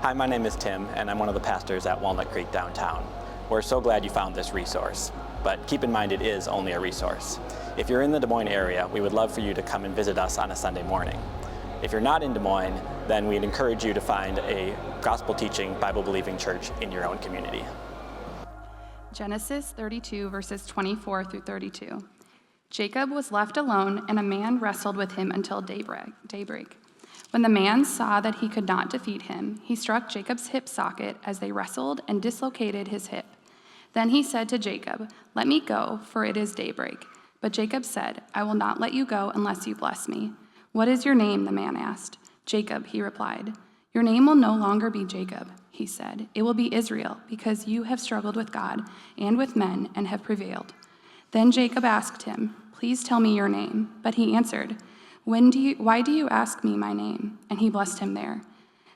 Hi, my name is Tim, and I'm one of the pastors at Walnut Creek downtown. We're so glad you found this resource, but keep in mind it is only a resource. If you're in the Des Moines area, we would love for you to come and visit us on a Sunday morning. If you're not in Des Moines, then we'd encourage you to find a gospel-teaching, Bible-believing church in your own community. Genesis 32, verses 24 through 32. Jacob was left alone, and a man wrestled with him until daybreak. When the man saw that he could not defeat him, he struck Jacob's hip socket as they wrestled and dislocated his hip. Then he said to Jacob, "Let me go, for it is daybreak." But Jacob said, "I will not let you go unless you bless me." "What is your name?" the man asked. "Jacob," he replied. "Your name will no longer be Jacob," he said. "It will be Israel, because you have struggled with God and with men and have prevailed." Then Jacob asked him, "Please tell me your name." But he answered, "Why do you ask me my name?" And he blessed him there.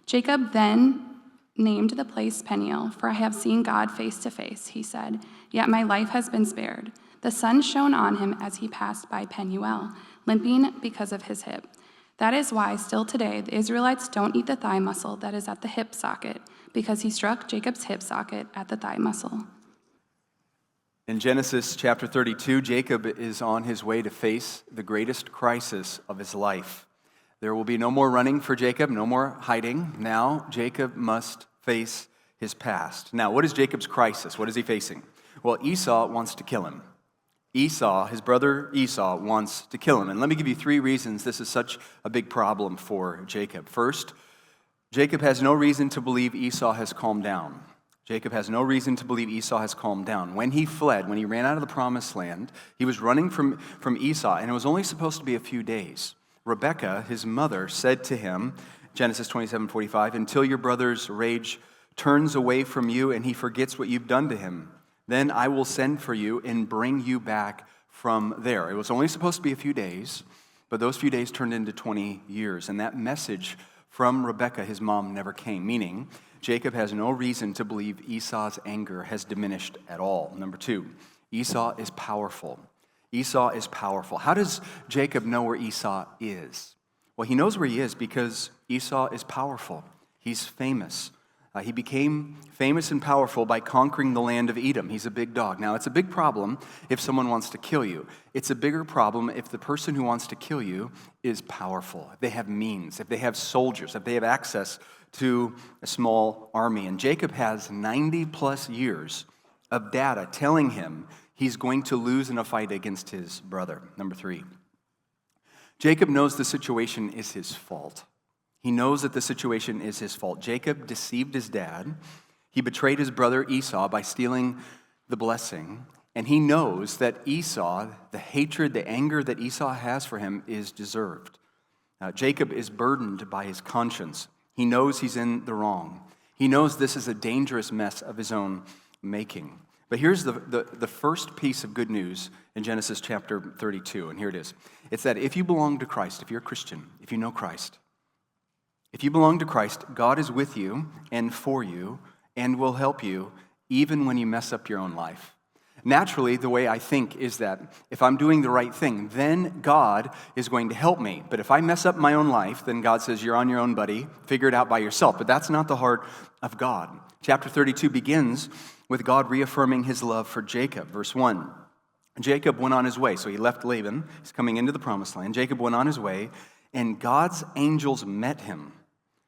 Jacob then named the place Peniel, "For I have seen God face to face," he said, "yet my life has been spared." The sun shone on him as he passed by Peniel, limping because of his hip. That is why still today the Israelites don't eat the thigh muscle that is at the hip socket, because he struck Jacob's hip socket at the thigh muscle. In Genesis chapter 32, Jacob is on his way to face the greatest crisis of his life. There will be no more running for Jacob, no more hiding. Now Jacob must face his past. Now, what is Jacob's crisis? What is he facing? Well, Esau wants to kill him. His brother Esau wants to kill him. And let me give you 3 reasons this is such a big problem for Jacob. First, Jacob has no reason to believe Esau has calmed down. Jacob has no reason to believe Esau has calmed down. When he fled, when he ran out of the promised land, he was running from Esau, and it was only supposed to be a few days. Rebekah, his mother, said to him, Genesis 27:45, "Until your brother's rage turns away from you and he forgets what you've done to him, then I will send for you and bring you back from there." It was only supposed to be a few days, but those few days turned into 20 years, and that message from Rebekah, his mom, never came, meaning Jacob has no reason to believe Esau's anger has diminished at all. Number 2, Esau is powerful. Esau is powerful. How does Jacob know where Esau is? Well, he knows where he is because Esau is powerful. He's famous. He became famous and powerful by conquering the land of Edom. He's a big dog. Now, it's a big problem if someone wants to kill you. It's a bigger problem if the person who wants to kill you is powerful, if they have means, if they have soldiers, if they have access to a small army. And Jacob has 90 plus years of data telling him he's going to lose in a fight against his brother. Number 3, Jacob knows the situation is his fault. He knows that the situation is his fault. Jacob deceived his dad. He betrayed his brother Esau by stealing the blessing. And he knows that Esau, the hatred, the anger that Esau has for him is deserved. Jacob is burdened by his conscience. He knows he's in the wrong. He knows this is a dangerous mess of his own making. But here's the first piece of good news in Genesis chapter 32, and here it is. It's that if you belong to Christ, if you're a Christian, if you know Christ, if you belong to Christ, God is with you and for you and will help you even when you mess up your own life. Naturally, the way I think is that if I'm doing the right thing, then God is going to help me. But if I mess up my own life, then God says, "You're on your own, buddy. Figure it out by yourself." But that's not the heart of God. Chapter 32 begins with God reaffirming his love for Jacob. Verse 1, Jacob went on his way. So he left Laban. He's coming into the promised land. Jacob went on his way, and God's angels met him.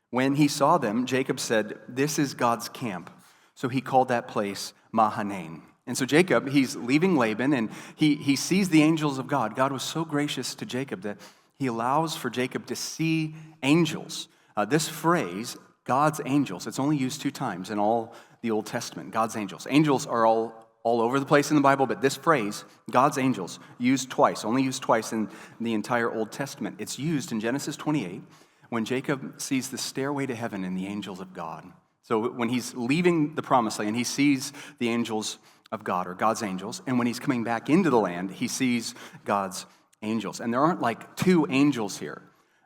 When he saw them, Jacob said, "This is God's camp." So he called that place Mahanaim. And so Jacob, he's leaving Laban, and he sees the angels of God. God was so gracious to Jacob that he allows for Jacob to see angels. This phrase, God's angels, it's only used 2 times in all the Old Testament, God's angels. Angels are all over the place in the Bible, but this phrase, God's angels, only used twice in the entire Old Testament. It's used in Genesis 28, when Jacob sees the stairway to heaven and the angels of God. So when he's leaving the promised land, he sees the angels of God, or God's angels. And when he's coming back into the land, he sees God's angels. And there aren't like 2 angels here.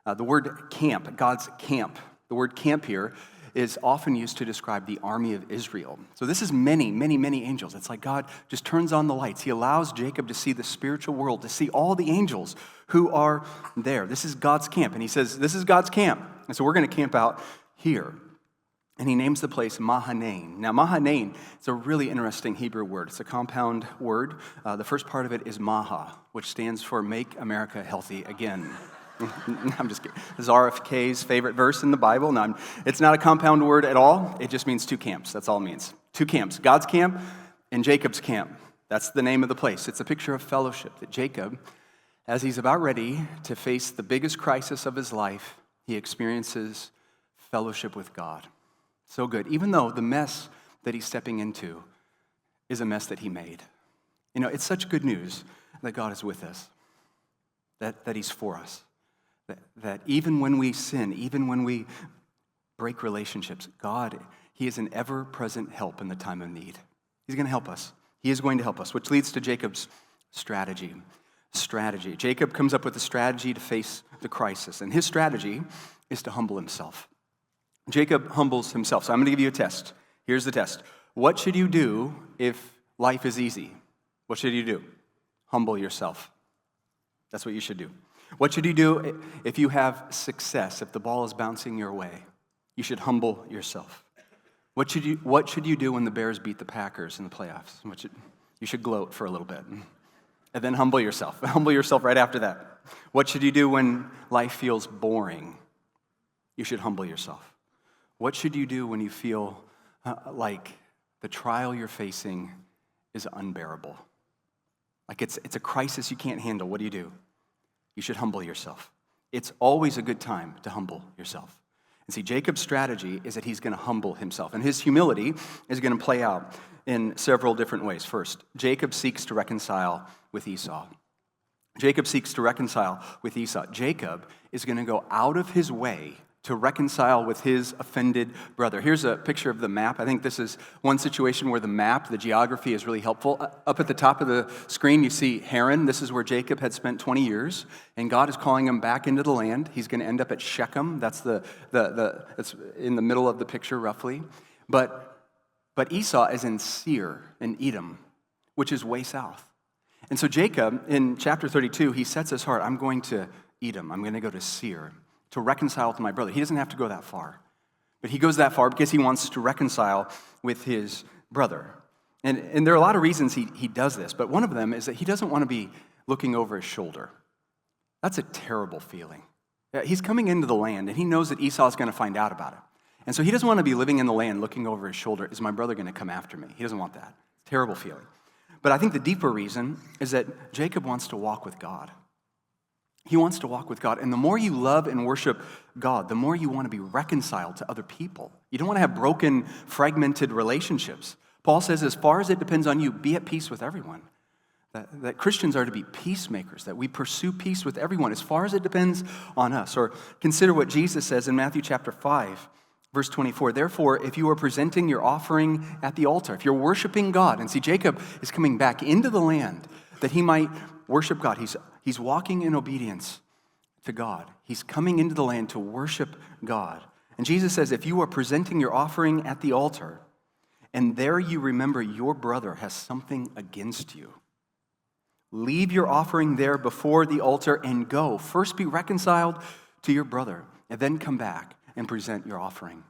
The word camp, God's camp, the word camp here is often used to describe the army of Israel. So this is many, many, many angels. It's like God just turns on the lights. He allows Jacob to see the spiritual world, to see all the angels who are there. This is God's camp. And he says, this is God's camp. And so we're going to camp out here. And he names the place Mahanaim. Now, Mahanaim, it's a really interesting Hebrew word. It's a compound word. The first part of it is Maha, which stands for Make America Healthy Again. I'm just kidding. This is RFK's favorite verse in the Bible. No, it's not a compound word at all. It just means two camps. That's all it means. Two camps, God's camp and Jacob's camp. That's the name of the place. It's a picture of fellowship that Jacob, as he's about ready to face the biggest crisis of his life, he experiences fellowship with God. So good, even though the mess that he's stepping into is a mess that he made. You know, it's such good news that God is with us, that he's for us, that even when we sin, even when we break relationships, God, he is an ever-present help in the time of need. He's going to help us. He is going to help us, which leads to Jacob's strategy. Jacob comes up with a strategy to face the crisis, and his strategy is to humble himself. Jacob humbles himself. So I'm going to give you a test. Here's the test. What should you do if life is easy? What should you do? Humble yourself. That's what you should do. What should you do if you have success, if the ball is bouncing your way? You should humble yourself. What should you do when the Bears beat the Packers in the playoffs? You should gloat for a little bit. And then humble yourself. Humble yourself right after that. What should you do when life feels boring? You should humble yourself. What should you do when you feel like the trial you're facing is unbearable? Like it's a crisis you can't handle. What do? You should humble yourself. It's always a good time to humble yourself. And see, Jacob's strategy is that he's going to humble himself. And his humility is going to play out in several different ways. First, Jacob seeks to reconcile with Esau. Jacob is going to go out of his way to reconcile with his offended brother. Here's a picture of the map. I think this is one situation where the map, the geography is really helpful. Up at the top of the screen, you see Haran. This is where Jacob had spent 20 years, and God is calling him back into the land. He's going to end up at Shechem. That's it's in the middle of the picture, roughly. But Esau is in Seir, in Edom, which is way south. And so Jacob, in chapter 32, he sets his heart, I'm going to Edom. I'm going to go to Seir to reconcile with my brother. He doesn't have to go that far. But he goes that far because he wants to reconcile with his brother. And there are a lot of reasons he does this, but one of them is that he doesn't want to be looking over his shoulder. That's a terrible feeling. He's coming into the land, and he knows that Esau is going to find out about it. And so he doesn't want to be living in the land looking over his shoulder. Is my brother going to come after me? He doesn't want that. Terrible feeling. But I think the deeper reason is that Jacob wants to walk with God. He wants to walk with God. And the more you love and worship God, the more you want to be reconciled to other people. You don't want to have broken, fragmented relationships. Paul says, as far as it depends on you, be at peace with everyone. That Christians are to be peacemakers, that we pursue peace with everyone as far as it depends on us. Or consider what Jesus says in Matthew chapter 5, verse 24. Therefore, if you are presenting your offering at the altar, if you're worshiping God, and see, Jacob is coming back into the land that he might worship God. He's walking in obedience to God. He's coming into the land to worship God. And Jesus says, if you are presenting your offering at the altar, and there you remember your brother has something against you, leave your offering there before the altar and go. First be reconciled to your brother, and then come back and present your offering.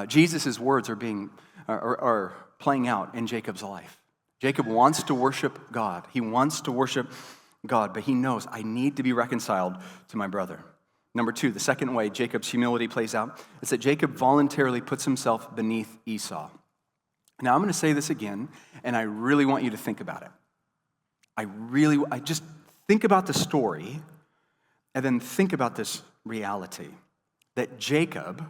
Jesus' words are playing out in Jacob's life. Jacob wants to worship God. He wants to worship God, but he knows, I need to be reconciled to my brother. Number two, the second way Jacob's humility plays out is that Jacob voluntarily puts himself beneath Esau. Now, I'm going to say this again, and I really want you to think about it. I just think about the story, and then think about this reality, that Jacob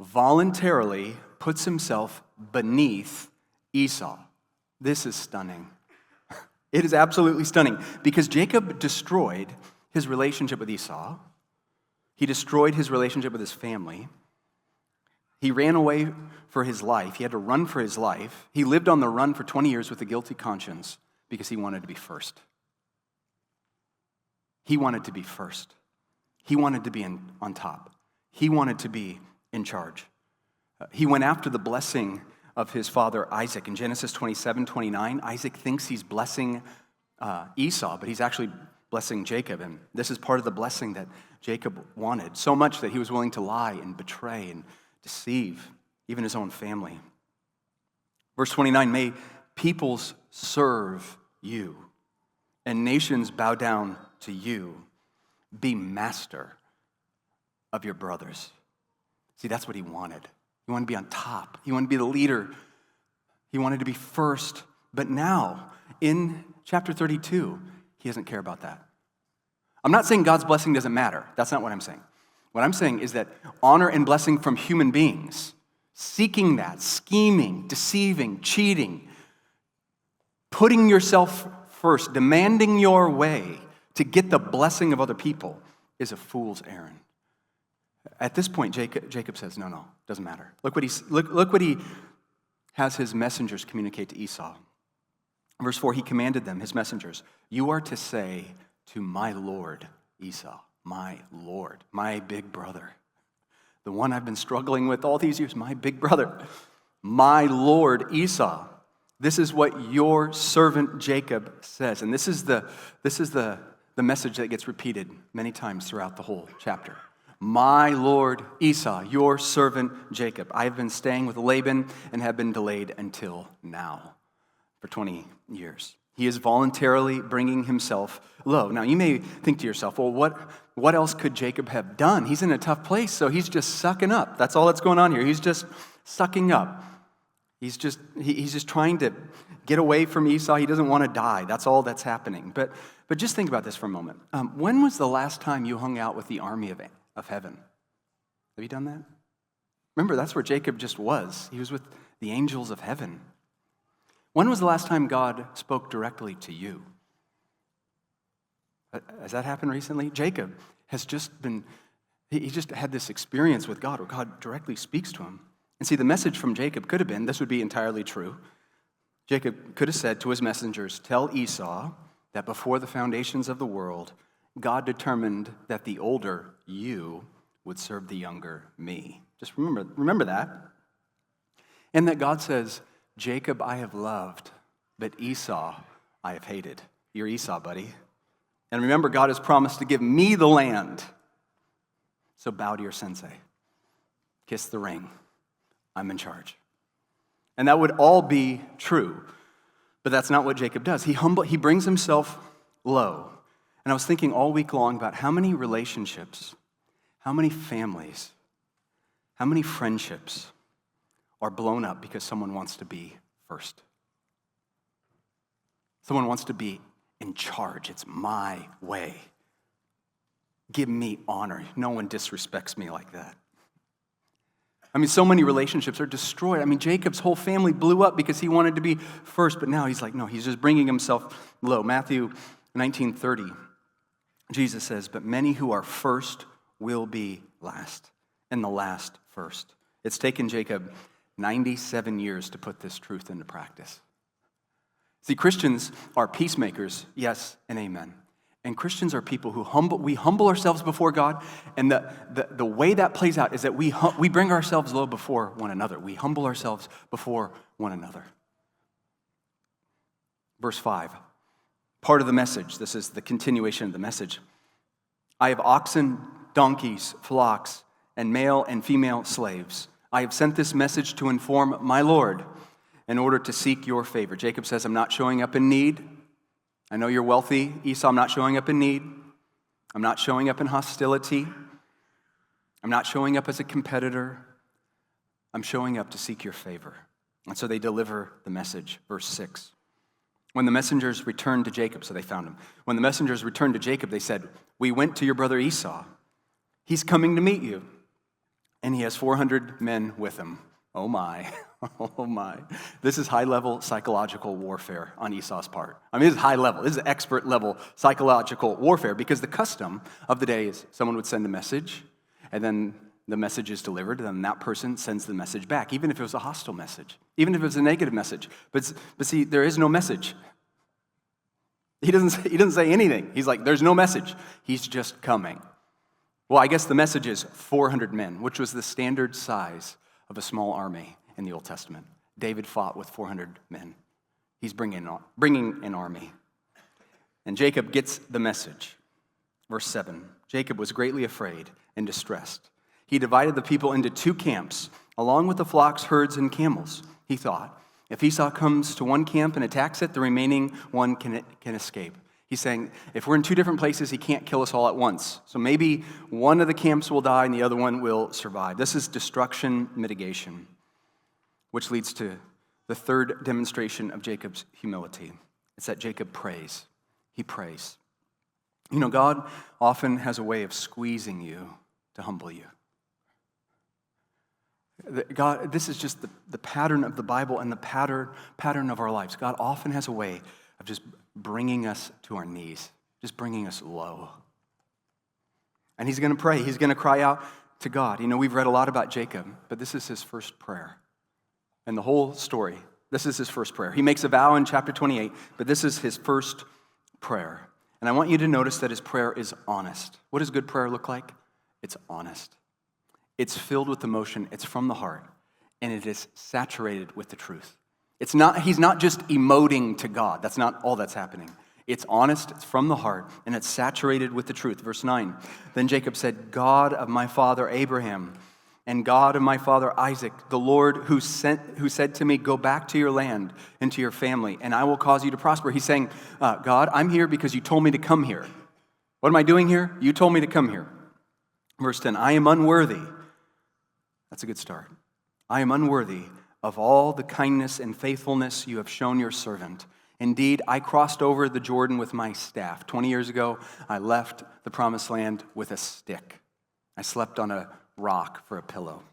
voluntarily puts himself beneath Esau. This is stunning. It is absolutely stunning because Jacob destroyed his relationship with Esau. He destroyed his relationship with his family. He ran away for his life. He had to run for his life. He lived on the run for 20 years with a guilty conscience because he wanted to be first. He wanted to be first. He wanted to be on top. He wanted to be in charge. He went after the blessing of his father Isaac. In Genesis 27:29, Isaac thinks he's blessing Esau, but he's actually blessing Jacob. And this is part of the blessing that Jacob wanted, so much that he was willing to lie and betray and deceive even his own family. Verse 29, may peoples serve you, and nations bow down to you. Be master of your brothers. See, that's what he wanted. He wanted to be on top. He wanted to be the leader. He wanted to be first. But now, in chapter 32, he doesn't care about that. I'm not saying God's blessing doesn't matter. That's not what I'm saying. What I'm saying is that honor and blessing from human beings, seeking that, scheming, deceiving, cheating, putting yourself first, demanding your way to get the blessing of other people is a fool's errand. At this point, Jacob says, no, doesn't matter. Look what he has his messengers communicate to Esau. Verse 4, he commanded them, his messengers, you are to say to my lord Esau, my lord, my big brother, the one I've been struggling with all these years, my big brother, my lord Esau. This is what your servant Jacob says. And this is the message that gets repeated many times throughout the whole chapter. My lord Esau, your servant Jacob. I have been staying with Laban and have been delayed until now for 20 years. He is voluntarily bringing himself low. Now, you may think to yourself, well, what else could Jacob have done? He's in a tough place, so he's just sucking up. That's all that's going on here. He's just sucking up. He's just trying to get away from Esau. He doesn't want to die. That's all that's happening. But just think about this for a moment. When was the last time you hung out with the army of heaven? Have you done that? Remember, that's where Jacob just was. He was with the angels of heaven. When was the last time God spoke directly to you? Has that happened recently? Jacob has he just had this experience with God where God directly speaks to him. And see, the message from Jacob could have been, this would be entirely true. Jacob could have said to his messengers, tell Esau that before the foundations of the world, God determined that the older you would serve the younger me. Just remember that. And that God says, Jacob I have loved, but Esau I have hated. You're Esau, buddy. And remember, God has promised to give me the land. So bow to your sensei. Kiss the ring. I'm in charge. And that would all be true. But that's not what Jacob does. He brings himself low. And I was thinking all week long about how many relationships, how many families, how many friendships are blown up because someone wants to be first. Someone wants to be in charge. It's my way. Give me honor. No one disrespects me like that. I mean, so many relationships are destroyed. I mean, Jacob's whole family blew up because he wanted to be first, but now he's like, no, he's just bringing himself low. Matthew 19:30, Jesus says, but many who are first will be last, and the last first. It's taken Jacob 97 years to put this truth into practice. See, Christians are peacemakers, yes and amen. And Christians are people who humble ourselves before God, and the way that plays out is that we bring ourselves low before one another. We humble ourselves before one another. Verse 5, part of the message, this is the continuation of the message. I have oxen, donkeys, flocks, and male and female slaves. I have sent this message to inform my Lord in order to seek your favor. Jacob says, I'm not showing up in need. I know you're wealthy, Esau. I'm not showing up in need. I'm not showing up in hostility. I'm not showing up as a competitor. I'm showing up to seek your favor. And so they deliver the message. Verse 6. When the messengers returned to Jacob, so they found him. When the messengers returned to Jacob, they said, we went to your brother Esau. He's coming to meet you. And he has 400 men with him. Oh my. Oh my. This is high-level psychological warfare on Esau's part. I mean, this is high level. This is expert-level psychological warfare because the custom of the day is someone would send a message, and then the message is delivered, and then that person sends the message back, even if it was a hostile message, even if it was a negative message. But see, there is no message. He doesn't say anything. He's like, there's no message. He's just coming. Well, I guess the message is 400 men, which was the standard size of a small army in the Old Testament. David fought with 400 men. He's bringing an army. And Jacob gets the message. Verse 7, Jacob was greatly afraid and distressed. He divided the people into 2 camps, along with the flocks, herds, and camels. He thought, if Esau comes to one camp and attacks it, the remaining one can escape. He's saying, if we're in 2 different places, he can't kill us all at once. So maybe one of the camps will die and the other one will survive. This is destruction mitigation, which leads to the third demonstration of Jacob's humility. It's that Jacob prays. He prays. You know, God often has a way of squeezing you to humble you. God, this is just the pattern of the Bible and the pattern of our lives. God often has a way of just bringing us to our knees, just bringing us low. And he's going to pray. He's going to cry out to God. You know, we've read a lot about Jacob, but this is his first prayer. And the whole story, this is his first prayer. He makes a vow in chapter 28, but this is his first prayer. And I want you to notice that his prayer is honest. What does good prayer look like? It's honest. It's filled with emotion. It's from the heart. And it is saturated with the truth. He's not just emoting to God. That's not all that's happening. It's honest, it's from the heart, and it's saturated with the truth. Verse 9, then Jacob said, God of my father Abraham and God of my father Isaac, the Lord who said to me, go back to your land and to your family, and I will cause you to prosper. He's saying, God, I'm here because you told me to come here. What am I doing here? You told me to come here. Verse 10, I am unworthy. That's a good start. I am unworthy of all the kindness and faithfulness you have shown your servant. Indeed, I crossed over the Jordan with my staff. 20 years ago, I left the promised land with a stick. I slept on a rock for a pillow.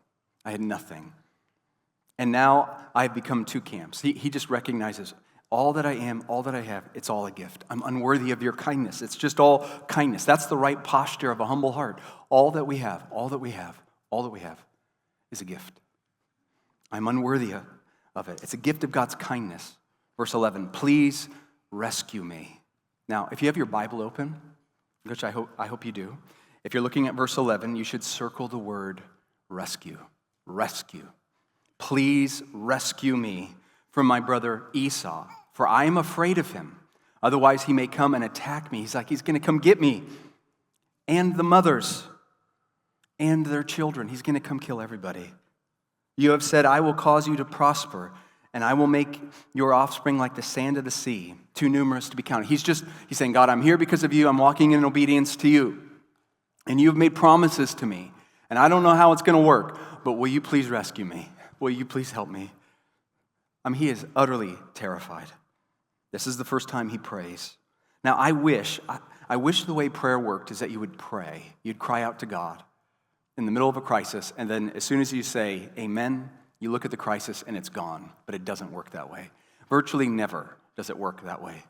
I had nothing. And now I've become 2 camps. He just recognizes all that I am, all that I have, it's all a gift. I'm unworthy of your kindness. It's just all kindness. That's the right posture of a humble heart. All that we have is a gift. I'm unworthy of it. It's a gift of God's kindness. Verse 11, please rescue me. Now, if you have your Bible open, which I hope you do, if you're looking at verse 11, you should circle the word rescue. Rescue. Please rescue me from my brother Esau, for I am afraid of him. Otherwise, he may come and attack me. He's going to come get me and the mothers and their children. He's going to come kill everybody. You have said, I will cause you to prosper, and I will make your offspring like the sand of the sea, too numerous to be counted. He's saying, God, I'm here because of you. I'm walking in obedience to you. And you've made promises to me. And I don't know how it's going to work, but will you please rescue me? Will you please help me? He is utterly terrified. This is the first time he prays. Now, I wish the way prayer worked is that you would pray. You'd cry out to God in the middle of a crisis, and then as soon as you say amen, you look at the crisis and it's gone. But it doesn't work that way. Virtually never does it work that way.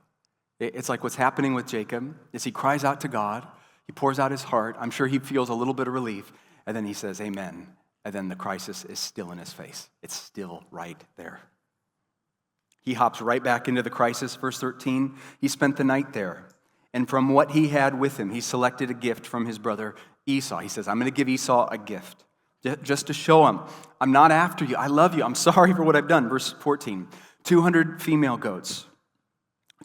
It's like what's happening with Jacob is he cries out to God, he pours out his heart, I'm sure he feels a little bit of relief, and then he says amen, and then the crisis is still in his face. It's still right there. He hops right back into the crisis. Verse 13, he spent the night there, and from what he had with him, he selected a gift from his brother Esau. He says, I'm going to give Esau a gift just to show him, I'm not after you. I love you. I'm sorry for what I've done. Verse 14, 200 female goats,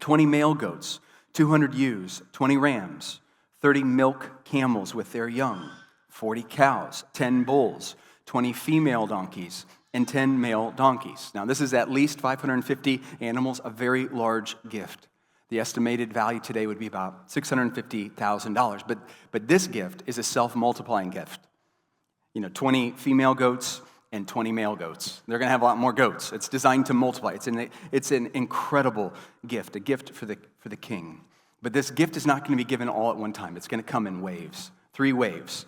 20 male goats, 200 ewes, 20 rams, 30 milk camels with their young, 40 cows, 10 bulls, 20 female donkeys, and 10 male donkeys. Now, this is at least 550 animals, a very large gift. The estimated value today would be about $650,000. But this gift is a self-multiplying gift. 20 female goats and 20 male goats. They're going to have a lot more goats. It's designed to multiply. It's an incredible gift, a gift for the king. But this gift is not going to be given all at one time. It's going to come in waves, 3 waves.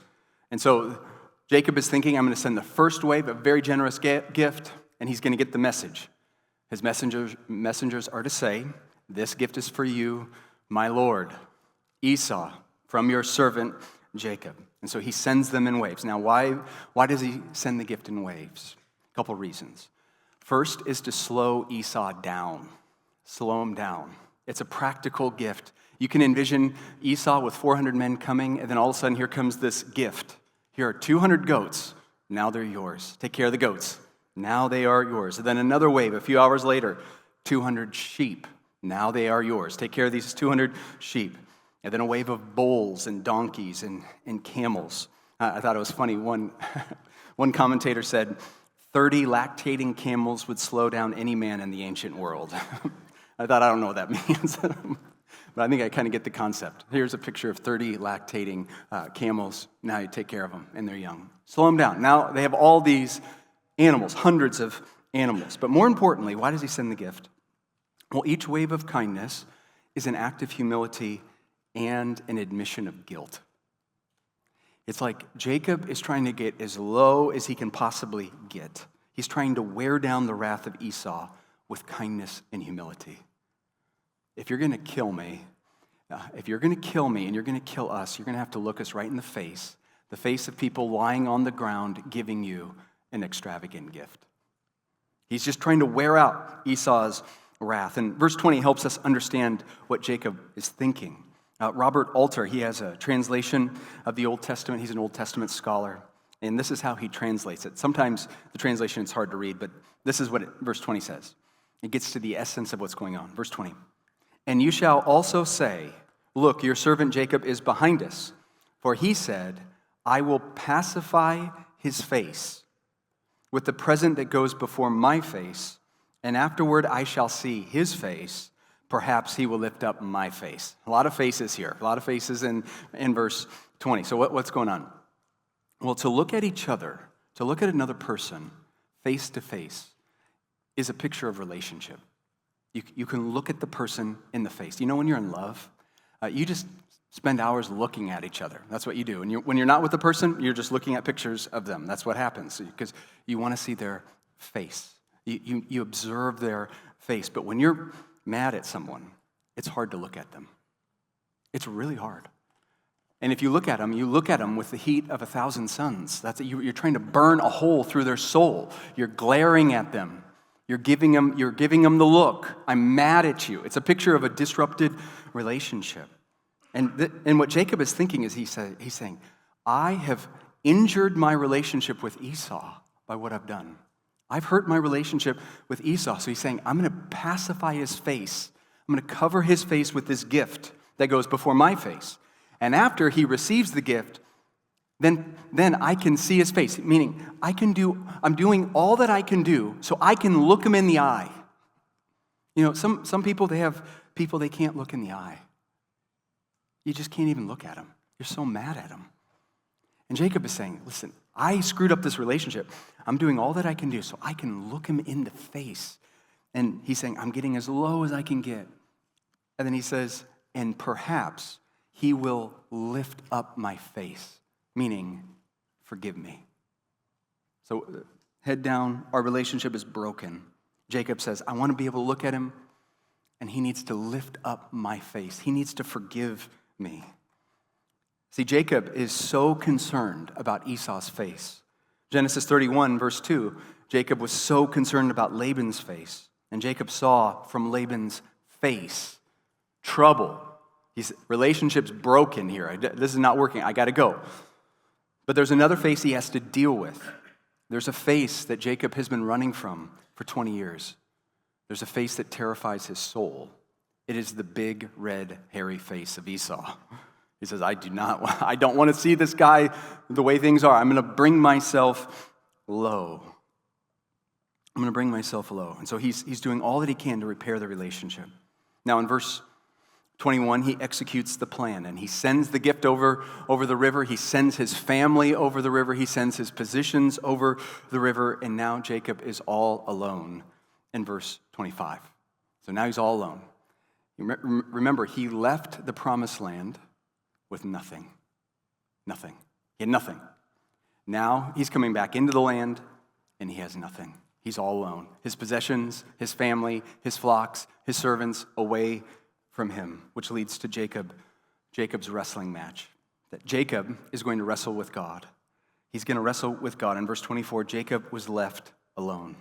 And so Jacob is thinking, I'm going to send the first wave, a very generous gift, and he's going to get the message. His messengers are to say, this gift is for you, my lord, Esau, from your servant Jacob. And so he sends them in waves. Now, why does he send the gift in waves? A couple reasons. First is to slow Esau down. Slow him down. It's a practical gift. You can envision Esau with 400 men coming, and then all of a sudden here comes this gift. Here are 200 goats. Now they're yours. Take care of the goats. Now they are yours. And then another wave, a few hours later, 200 sheep. Now they are yours. Take care of these 200 sheep. And then a wave of bulls and donkeys and camels. I thought it was funny. One commentator said, 30 lactating camels would slow down any man in the ancient world. I don't know what that means, but I think I kind of get the concept. Here's a picture of 30 lactating camels. Now you take care of them, and they're young. Slow them down. Now they have all these animals, hundreds of animals. But more importantly, why does he send the gift? Well, each wave of kindness is an act of humility and an admission of guilt. It's like Jacob is trying to get as low as he can possibly get. He's trying to wear down the wrath of Esau with kindness and humility. If you're going to kill me, and you're going to kill us, you're going to have to look us right in the face of people lying on the ground giving you an extravagant gift. He's just trying to wear out Esau's wrath. And verse 20 helps us understand what Jacob is thinking. Robert Alter, he has a translation of the Old Testament. He's an Old Testament scholar, and this is how he translates it. Sometimes the translation is hard to read, but this is what verse 20 says. It gets to the essence of what's going on. Verse 20. And you shall also say, look, your servant Jacob is behind us, for he said, I will pacify his face with the present that goes before my face, and afterward I shall see his face. Perhaps he will lift up my face. A lot of faces here. A lot of faces in verse 20. So what's going on? Well, to look at each other, to look at another person face to face is a picture of relationship. You can look at the person in the face. You know when you're in love, you just spend hours looking at each other. That's what you do. And when you're not with the person, you're just looking at pictures of them. That's what happens because you want to see their face. You observe their face. But when you're mad at someone, it's hard to look at them. It's really hard. And if you look at them with the heat of 1,000 suns. You're trying to burn a hole through their soul. You're glaring at them. You're giving them the look. I'm mad at you. It's a picture of a disrupted relationship. And what Jacob is thinking is he's saying, I have injured my relationship with Esau by what I've done. I've hurt my relationship with Esau. So he's saying, I'm going to pacify his face. I'm going to cover his face with this gift that goes before my face. And after he receives the gift, then I can see his face. Meaning, I'm doing all that I can do so I can look him in the eye. You know, some people, they have people they can't look in the eye. You just can't even look at them. You're so mad at them. And Jacob is saying, listen, I screwed up this relationship. I'm doing all that I can do so I can look him in the face. And he's saying, I'm getting as low as I can get. And then he says, and perhaps he will lift up my face, meaning forgive me. So head down, our relationship is broken. Jacob says, I want to be able to look at him, and he needs to lift up my face. He needs to forgive me. See, Jacob is so concerned about Esau's face. Genesis 31, verse 2, Jacob was so concerned about Laban's face. And Jacob saw from Laban's face trouble. His relationship's broken here. This is not working. I got to go. But there's another face he has to deal with. There's a face that Jacob has been running from for 20 years. There's a face that terrifies his soul. It is the big, red, hairy face of Esau. He says, I don't want to see this guy the way things are. I'm going to bring myself low. I'm going to bring myself low. And so he's doing all that he can to repair the relationship. Now in verse 21, he executes the plan, and he sends the gift over the river. He sends his family over the river. He sends his possessions over the river, and now Jacob is all alone in verse 25. So now he's all alone. Remember, he left the promised land with nothing. Nothing. He had nothing. Now he's coming back into the land, and he has nothing. He's all alone. His possessions, his family, his flocks, his servants away from him, which leads to Jacob's wrestling match. That Jacob is going to wrestle with God. He's going to wrestle with God. In verse 24, Jacob was left alone.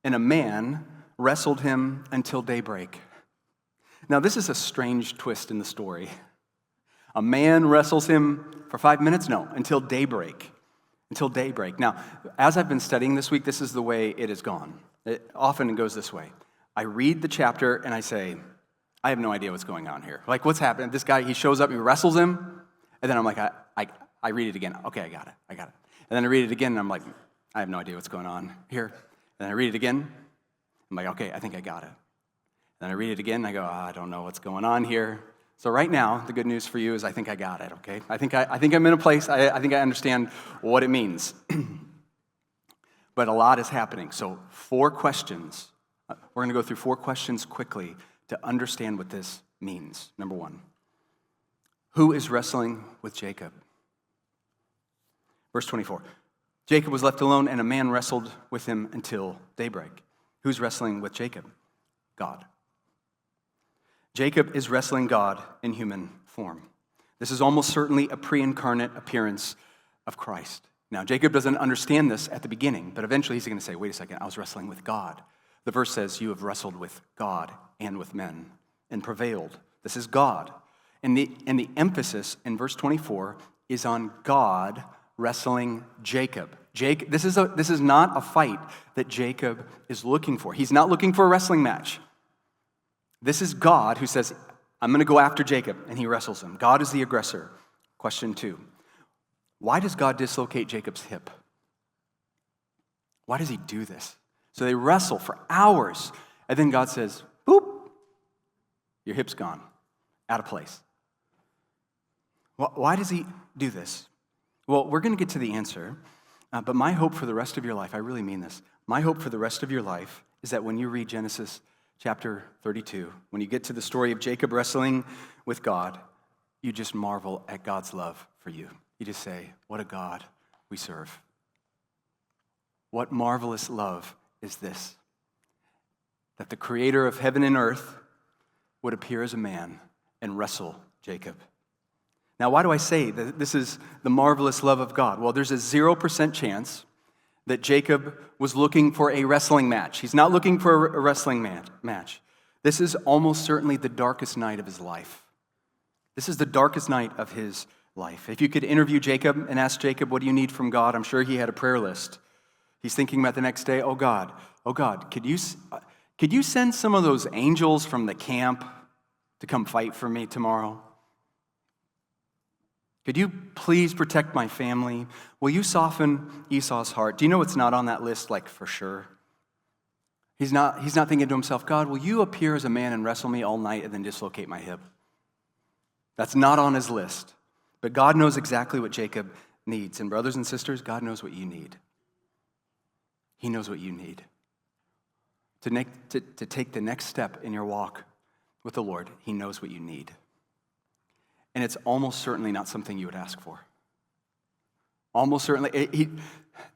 And a man wrestled him until daybreak. Now, this is a strange twist in the story. A man wrestles him for 5 minutes? No, until daybreak. Until daybreak. Now, as I've been studying this week, this is the way it has gone. It often goes this way. I read the chapter and I say, I have no idea what's going on here. Like, what's happening? This guy, he shows up, he wrestles him, and then I'm like, I read it again. Okay, I got it. And then I read it again, and I'm like, I have no idea what's going on here. And then I read it again. I'm like, okay, I think I got it. Then I read it again, and I go, I don't know what's going on here. So right now, the good news for you is I think I got it, okay? I think I'm in a place, I think I understand what it means. But a lot is happening. So 4 questions. We're going to go through 4 questions quickly to understand what this means. Number 1, who is wrestling with Jacob? Verse 24, Jacob was left alone, and a man wrestled with him until daybreak. Who's wrestling with Jacob? God. Jacob is wrestling God in human form. This is almost certainly a pre-incarnate appearance of Christ. Now, Jacob doesn't understand this at the beginning, but eventually he's going to say, wait a second, I was wrestling with God. The verse says, you have wrestled with God and with men and prevailed. This is God. And the emphasis in verse 24 is on God wrestling Jacob. This is not a fight that Jacob is looking for. He's not looking for a wrestling match. This is God who says, I'm going to go after Jacob, and he wrestles him. God is the aggressor. Question 2, why does God dislocate Jacob's hip? Why does he do this? So they wrestle for hours, and then God says, boop, your hip's gone, out of place. Why does he do this? Well, we're going to get to the answer, but my hope for the rest of your life, I really mean this, my hope for the rest of your life is that when you read Genesis chapter 32, when you get to the story of Jacob wrestling with God, you just marvel at God's love for you. You just say, what a God we serve. What marvelous love is this? That the creator of heaven and earth would appear as a man and wrestle Jacob. Now, why do I say that this is the marvelous love of God? Well, there's a 0% chance that Jacob was looking for a wrestling match. He's not looking for a wrestling match. This is almost certainly the darkest night of his life. This is the darkest night of his life. If you could interview Jacob and ask Jacob, what do you need from God? I'm sure he had a prayer list. He's thinking about the next day, oh God, could you send some of those angels from the camp to come fight for me tomorrow? Could you please protect my family? Will you soften Esau's heart? Do you know it's not on that list, like for sure? He's not thinking to himself, God, will you appear as a man and wrestle me all night and then dislocate my hip? That's not on his list. But God knows exactly what Jacob needs. And brothers and sisters, God knows what you need. He knows what you need. To take the next step in your walk with the Lord, he knows what you need. And it's almost certainly not something you would ask for. Almost certainly,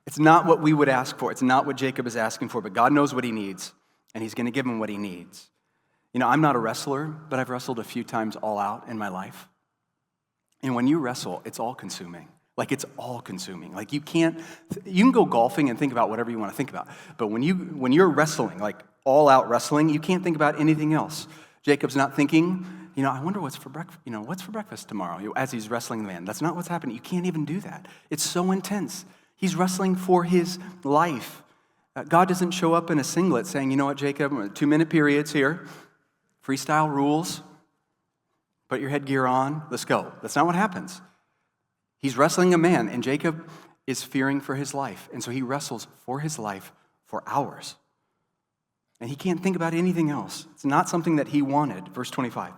it's not what we would ask for. It's not what Jacob is asking for, but God knows what he needs, and he's going to give him what he needs. You know, I'm not a wrestler, but I've wrestled a few times all out in my life. And when you wrestle, it's all-consuming. Like, it's all-consuming. Like, you can go golfing and think about whatever you want to think about, but when you're wrestling, like all-out wrestling, you can't think about anything else. Jacob's not thinking, I wonder what's for breakfast tomorrow, as he's wrestling the man. That's not what's happening. You can't even do that. It's so intense. He's wrestling for his life. God doesn't show up in a singlet saying, you know what, Jacob, 2-minute periods here, freestyle rules, put your headgear on, let's go. That's not what happens. He's wrestling a man, and Jacob is fearing for his life. And so he wrestles for his life for hours. And he can't think about anything else. It's not something that he wanted. Verse 25.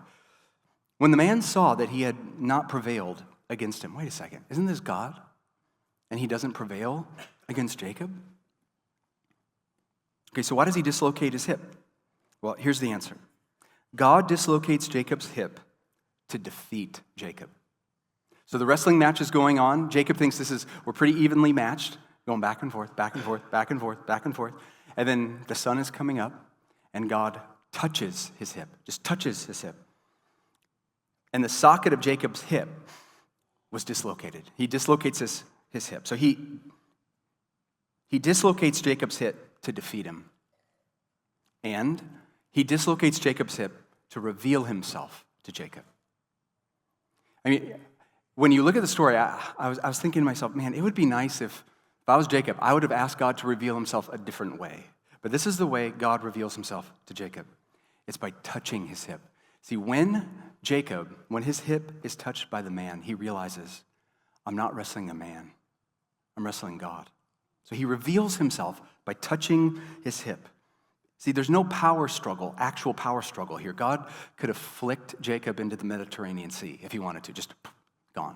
When the man saw that he had not prevailed against him, wait a second, isn't this God? And he doesn't prevail against Jacob? Okay, so why does he dislocate his hip? Well, here's the answer. God dislocates Jacob's hip to defeat Jacob. So the wrestling match is going on. Jacob thinks we're pretty evenly matched, going back and forth, back and forth, back and forth, back and forth. And then the sun is coming up, and God touches his hip, just touches his hip. And the socket of Jacob's hip was dislocated. He dislocates his hip. So he dislocates Jacob's hip to defeat him. And he dislocates Jacob's hip to reveal himself to Jacob. I mean, when you look at the story, I was thinking to myself, man, it would be nice if I was Jacob, I would have asked God to reveal himself a different way. But this is the way God reveals himself to Jacob. It's by touching his hip. See, when his hip is touched by the man, he realizes, I'm not wrestling a man. I'm wrestling God. So he reveals himself by touching his hip. See, there's no power struggle, actual power struggle here. God could have flicked Jacob into the Mediterranean Sea if he wanted to, just gone.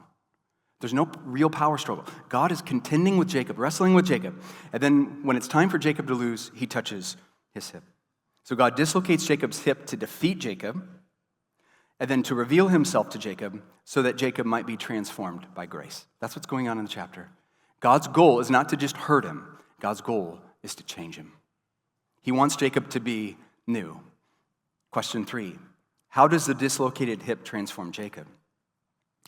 There's no real power struggle. God is contending with Jacob, wrestling with Jacob. And then when it's time for Jacob to lose, he touches his hip. So God dislocates Jacob's hip to defeat Jacob, and then to reveal himself to Jacob so that Jacob might be transformed by grace. That's what's going on in the chapter. God's goal is not to just hurt him. God's goal is to change him. He wants Jacob to be new. Question 3, how does the dislocated hip transform Jacob?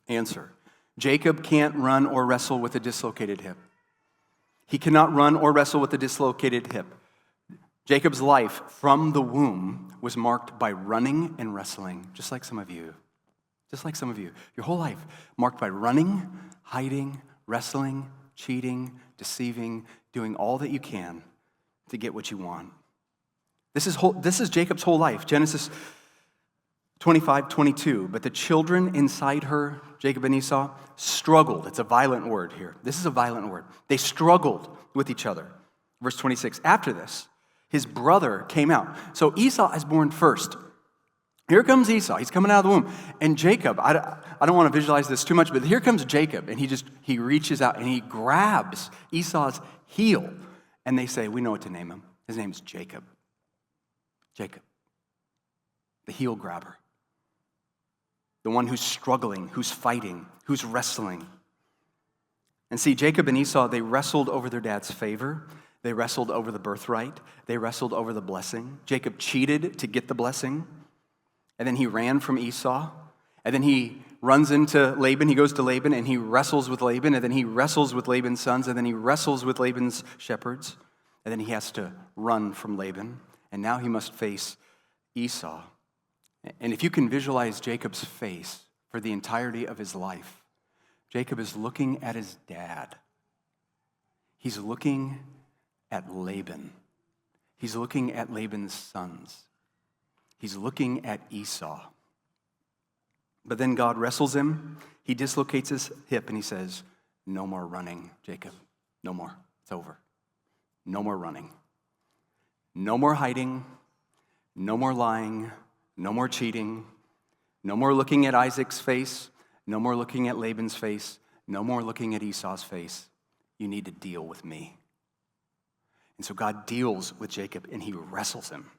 Answer, Jacob can't run or wrestle with a dislocated hip. He cannot run or wrestle with a dislocated hip. Jacob's life from the womb was marked by running and wrestling, just like some of you. Just like some of you. Your whole life marked by running, hiding, wrestling, cheating, deceiving, doing all that you can to get what you want. This is Jacob's whole life. Genesis 25:22. But the children inside her, Jacob and Esau, struggled. It's a violent word here. This is a violent word. They struggled with each other. Verse 26. After this, his brother came out. So Esau is born first. Here comes Esau. He's coming out of the womb. And Jacob, I don't want to visualize this too much, but here comes Jacob, and he reaches out and he grabs Esau's heel. And they say, we know what to name him. His name's Jacob. Jacob. The heel grabber. The one who's struggling, who's fighting, who's wrestling. And see, Jacob and Esau, they wrestled over their dad's favor. They wrestled over the birthright. They wrestled over the blessing. Jacob cheated to get the blessing. And then he ran from Esau. And then he runs into Laban. He goes to Laban and he wrestles with Laban. And then he wrestles with Laban's sons. And then he wrestles with Laban's shepherds. And then he has to run from Laban. And now he must face Esau. And if you can visualize Jacob's face for the entirety of his life, Jacob is looking at his dad. He's looking at Laban. He's looking at Laban's sons. He's looking at Esau. But then God wrestles him. He dislocates his hip and he says, no more running, Jacob. No more. It's over. No more running. No more hiding. No more lying. No more cheating. No more looking at Isaac's face. No more looking at Laban's face. No more looking at Esau's face. You need to deal with me. And so God deals with Jacob and he wrestles him.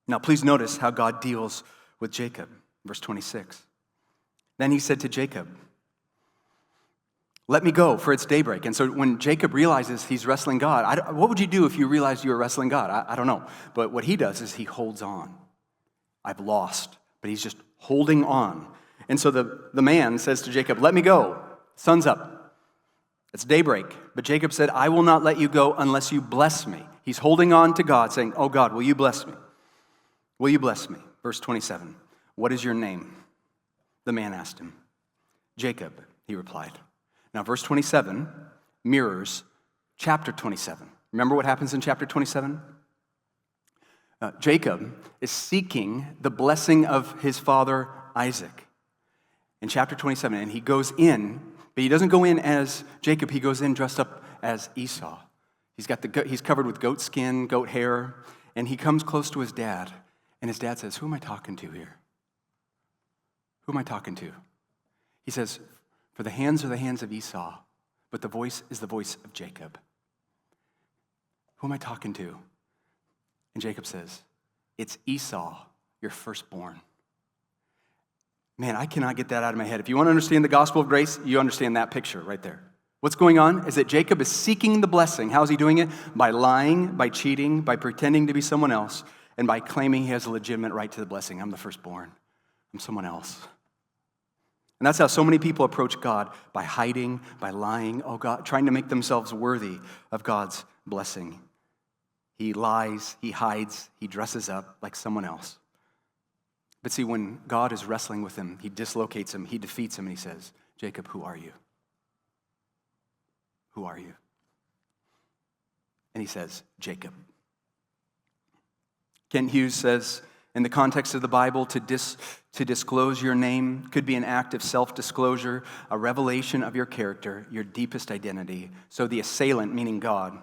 Now, please notice how God deals with Jacob. Verse 26. Then he said to Jacob, let me go, for it's daybreak. And so when Jacob realizes he's wrestling God, what would you do if you realized you were wrestling God? I don't know. But what he does is he holds on. I've lost. But he's just holding on. And so the man says to Jacob, let me go. Sun's up. It's daybreak. But Jacob said, I will not let you go unless you bless me. He's holding on to God, saying, oh God, will you bless me? Will you bless me? Verse 27. What is your name? The man asked him. Jacob, he replied. Now, verse 27 mirrors chapter 27. Remember what happens in chapter 27? Jacob is seeking the blessing of his father Isaac in chapter 27. And he goes in, but he doesn't go in as Jacob. He goes in dressed up as Esau. He's covered with goat skin, goat hair, and he comes close to his dad. And his dad says, who am I talking to here? Who am I talking to? He says, for the hands are the hands of Esau, but the voice is the voice of Jacob. Who am I talking to? And Jacob says, it's Esau, your firstborn. Man, I cannot get that out of my head. If you want to understand the gospel of grace, you understand that picture right there. What's going on is that Jacob is seeking the blessing. How is he doing it? By lying, by cheating, by pretending to be someone else, and by claiming he has a legitimate right to the blessing. I'm the firstborn. I'm someone else. And that's how so many people approach God, by hiding, by lying, oh God, trying to make themselves worthy of God's blessing. He lies, he hides, he dresses up like someone else. But see, when God is wrestling with him, he dislocates him, he defeats him, and he says, Jacob, who are you? Who are you? And he says, Jacob. Kent Hughes says, In the context of the Bible, to disclose your name could be an act of self-disclosure, a revelation of your character, your deepest identity. So the assailant, meaning God,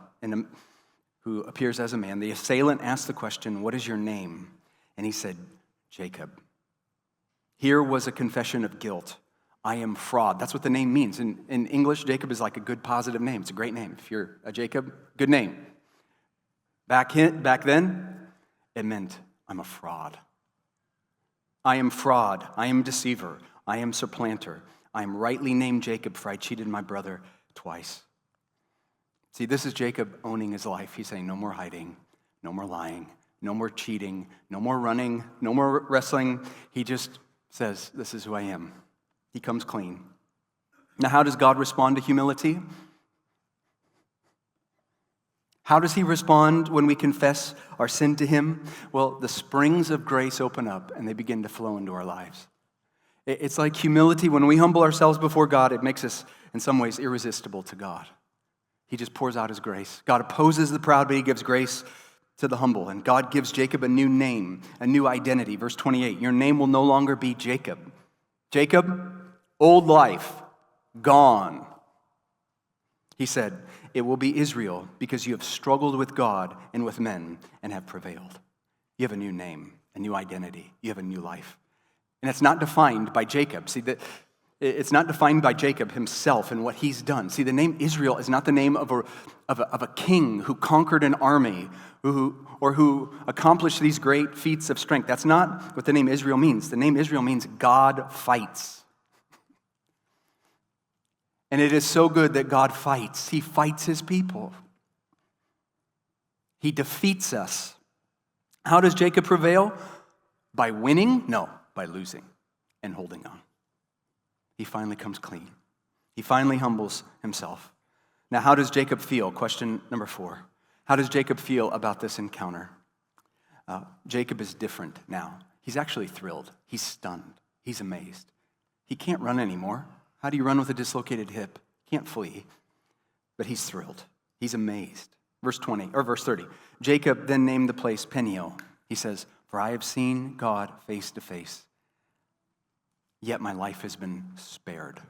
who appears as a man, the assailant asked the question, "What is your name?" And he said, "Jacob." Here was a confession of guilt. I am fraud. That's what the name means. In English, Jacob is like a good, positive name. It's a great name. If you're a Jacob, good name. Back then, it meant I'm a fraud. I am fraud. I am deceiver. I am supplanter. I am rightly named Jacob, for I cheated my brother twice. See, this is Jacob owning his life. He's saying, no more hiding, no more lying, no more cheating, no more running, no more wrestling. He just says, this is who I am. He comes clean. Now, how does God respond to humility? How does he respond when we confess our sin to him? Well, the springs of grace open up and they begin to flow into our lives. It's like humility. When we humble ourselves before God, it makes us, in some ways, irresistible to God. He just pours out his grace. God opposes the proud, but he gives grace to the humble. And God gives Jacob a new name, a new identity. Verse 28, your name will no longer be Jacob. Jacob, old life, gone. He said, it will be Israel because you have struggled with God and with men and have prevailed. You have a new name, a new identity. You have a new life. And it's not defined by Jacob. See, it's not defined by Jacob himself and what he's done. See, the name Israel is not the name of a king who conquered an army or who accomplished these great feats of strength. That's not what the name Israel means. The name Israel means God fights. And it is so good that God fights. He fights his people. He defeats us. How does Jacob prevail? By winning? No, by losing and holding on. He finally comes clean. He finally humbles himself. Now, how does Jacob feel? Question number 4. How does Jacob feel about this encounter? Jacob is different now. He's actually thrilled. He's stunned. He's amazed. He can't run anymore. How do you run with a dislocated hip? Can't flee. But he's thrilled. He's amazed. Verse 30. Jacob then named the place Peniel. He says, for I have seen God face to face, yet my life has been spared.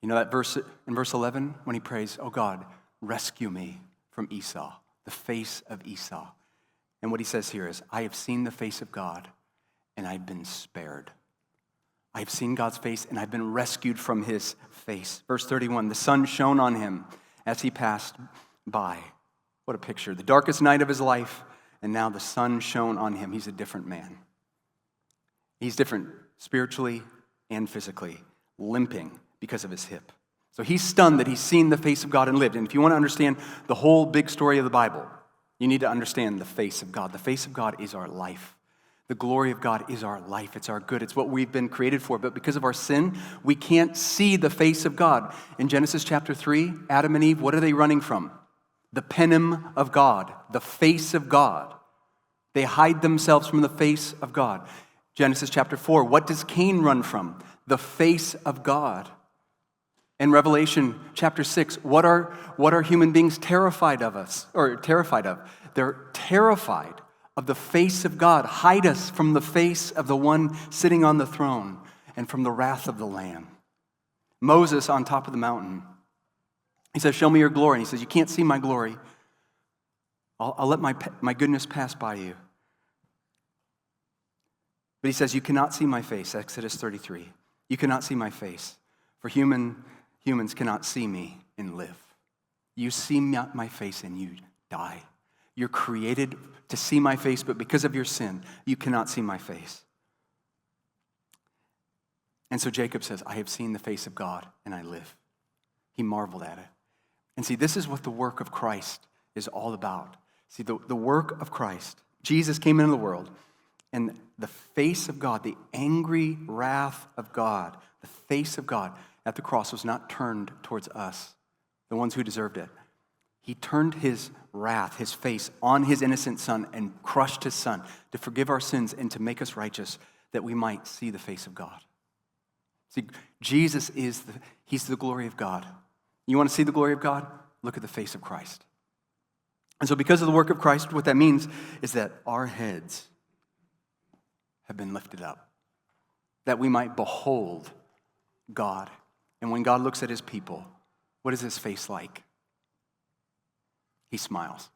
You know that verse in verse 11 when he prays, oh God, rescue me from Esau, the face of Esau. And what he says here is, I have seen the face of God and I've been spared. I've seen God's face and I've been rescued from his face. Verse 31, the sun shone on him as he passed by. What a picture. The darkest night of his life, and now the sun shone on him. He's a different man. He's different spiritually and physically, limping because of his hip. So he's stunned that he's seen the face of God and lived. And if you want to understand the whole big story of the Bible, you need to understand the face of God. The face of God is our life. The glory of God is our life. It's our good. It's what we've been created for. But because of our sin, we can't see the face of God. In Genesis chapter 3, Adam and Eve, what are they running from? The penim of God, the face of God. They hide themselves from the face of God. Genesis chapter 4, what does Cain run from? The face of God. In Revelation chapter 6, what are human beings terrified of? They're terrified of the face of God. Hide us from the face of the one sitting on the throne and from the wrath of the Lamb. Moses on top of the mountain, he says, show me your glory. And he says, you can't see my glory. I'll let my goodness pass by you. But he says, you cannot see my face, Exodus 33. You cannot see my face, for humans cannot see me and live. You see my face and you die. You're created to see my face, but because of your sin, you cannot see my face. And so Jacob says, I have seen the face of God and I live. He marveled at it. And see, this is what the work of Christ is all about. See, the work of Christ. Jesus came into the world, and the face of God, the angry wrath of God, the face of God at the cross was not turned towards us, the ones who deserved it. He turned his wrath, his face, on his innocent son and crushed his son to forgive our sins and to make us righteous that we might see the face of God. See, Jesus he's the glory of God. You want to see the glory of God? Look at the face of Christ. And so because of the work of Christ, what that means is that our heads have been lifted up, that we might behold God. And when God looks at his people, what is his face like? He smiles.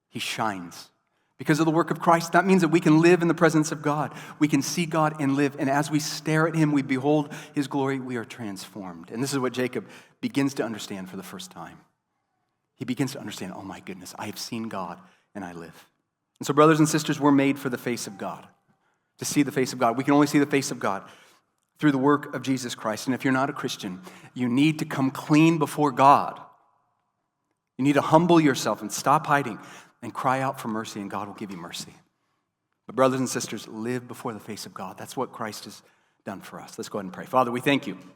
He shines. Because of the work of Christ, that means that we can live in the presence of God. We can see God and live. And as we stare at him, we behold his glory, we are transformed. And this is what Jacob begins to understand for the first time. He begins to understand, oh my goodness, I have seen God and I live. And so brothers and sisters, we're made for the face of God, to see the face of God. We can only see the face of God through the work of Jesus Christ. And if you're not a Christian, you need to come clean before God. You need to humble yourself and stop hiding and cry out for mercy, and God will give you mercy. But brothers and sisters, live before the face of God. That's what Christ has done for us. Let's go ahead and pray. Father, we thank you